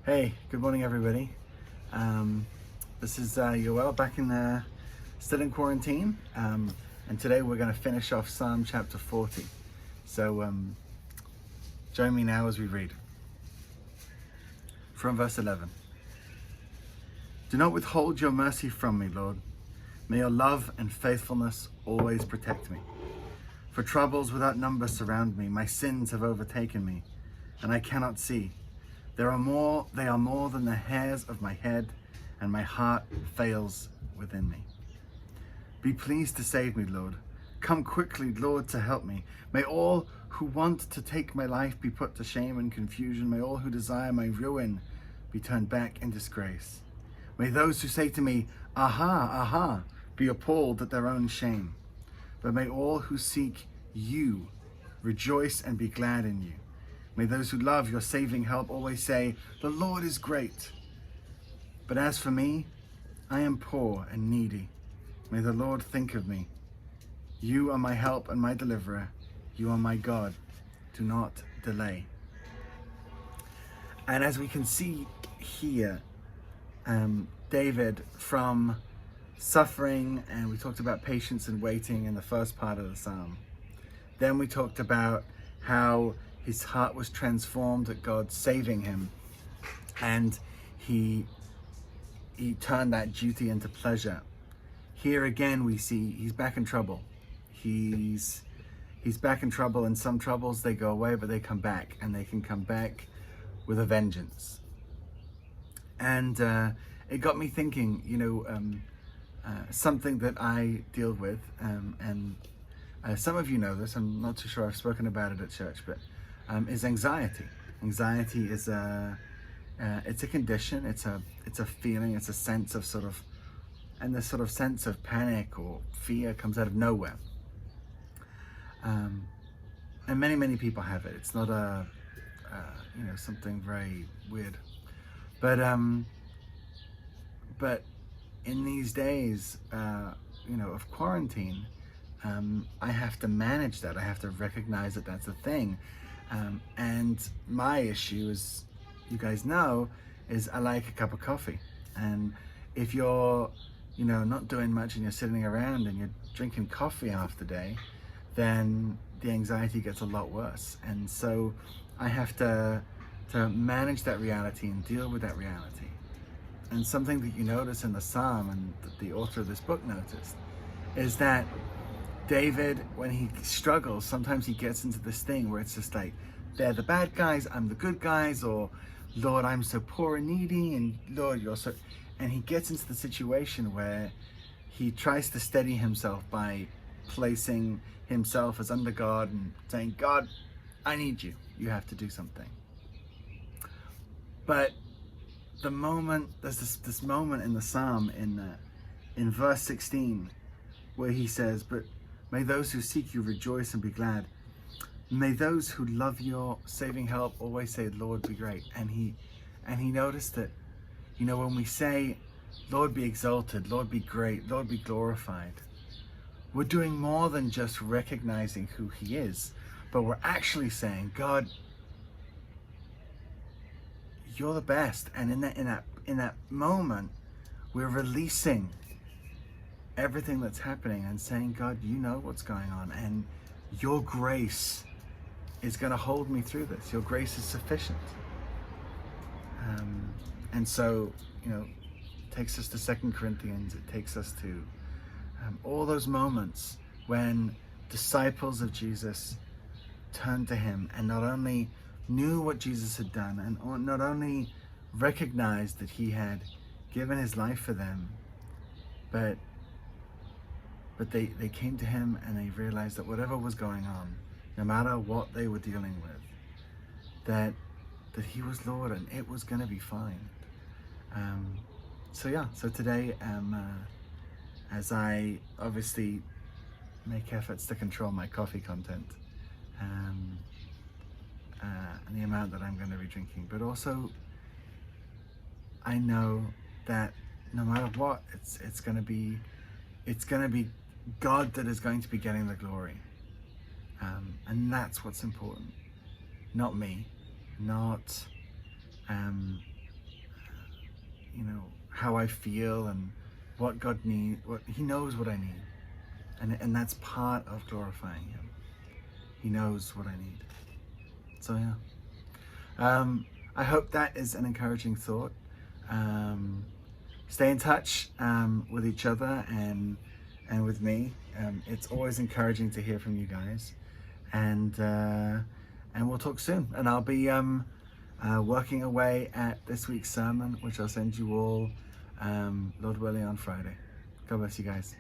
Hey, good morning, everybody. This is Yoel back in still in quarantine, and today we're going to finish off Psalm chapter 40. So join me now as we read from verse 11. Do not withhold your mercy from me, Lord. May your love and faithfulness always protect me. For troubles without number surround me. My sins have overtaken me, and I cannot see. They are more than the hairs of my head, and my heart fails within me. Be pleased to save me, Lord. Come quickly, Lord, to help me. May all who want to take my life be put to shame and confusion. May all who desire my ruin be turned back in disgrace. May those who say to me, "Aha, aha," be appalled at their own shame. But may all who seek you rejoice and be glad in you. May those who love your saving help always say, "The Lord is great." But as for me, I am poor and needy. May the Lord think of me. You are my help and my deliverer. You are my God. Do not delay. And as we can see here, David, from suffering, and we talked about patience and waiting in the first part of the psalm. Then we talked about how his heart was transformed at God saving him, and he turned that duty into pleasure. Here again we see he's back in trouble. He's back in trouble, and some troubles, they go away, but they come back, and they can come back with a vengeance. And it got me thinking, something that I deal with, and some of you know this, I'm not too sure I've spoken about it at church, but is anxiety. Anxiety is it's a condition, it's a feeling, it's a sense of and this sort of sense of panic or fear comes out of nowhere. And many people have it. It's not something very weird, but in these days, of quarantine, I have to manage that. I have to recognize that that's a thing. And my issue, as you guys know, is I like a cup of coffee. And if you're, not doing much and you're sitting around and you're drinking coffee half the day, then the anxiety gets a lot worse. And so I have to manage that reality and deal with that reality. And something that you notice in the psalm, and that the author of this book noticed, is that David, when he struggles, sometimes he gets into this thing where it's just like, they're the bad guys, I'm the good guys, or Lord, I'm so poor and needy, and Lord, you're so... And he gets into the situation where he tries to steady himself by placing himself as under God and saying, "God, I need you. You have to do something." But there's this moment in the psalm in verse 16 where he says, "But may those who seek you rejoice and be glad. May those who love your saving help always say, 'Lord, be great.'" And he noticed that, when we say, "Lord, be exalted, Lord, be great, Lord, be glorified," we're doing more than just recognizing who he is, but we're actually saying, "God, you're the best." And in that moment, we're releasing everything that's happening and saying, "God, you know what's going on, and your grace is going to hold me through this. Your grace is sufficient." And so, it takes us to 2 Corinthians. It takes us to all those moments when disciples of Jesus turned to him and not only knew what Jesus had done, and not only recognized that he had given his life for them, but they came to him and they realized that whatever was going on, no matter what they were dealing with, that he was Lord and it was going to be fine. So today, as I obviously make efforts to control my coffee content, and the amount that I'm going to be drinking, but also I know that no matter what, it's going to be God that is going to be getting the glory, and that's what's important. Not me, not how I feel and what God needs. He knows what I need, and that's part of glorifying Him. He knows what I need. So yeah, I hope that is an encouraging thought. Stay in touch with each other and with me. It's always encouraging to hear from you guys, and we'll talk soon. And I'll be working away at this week's sermon, which I'll send you all, Lord willing, on Friday. God bless you guys.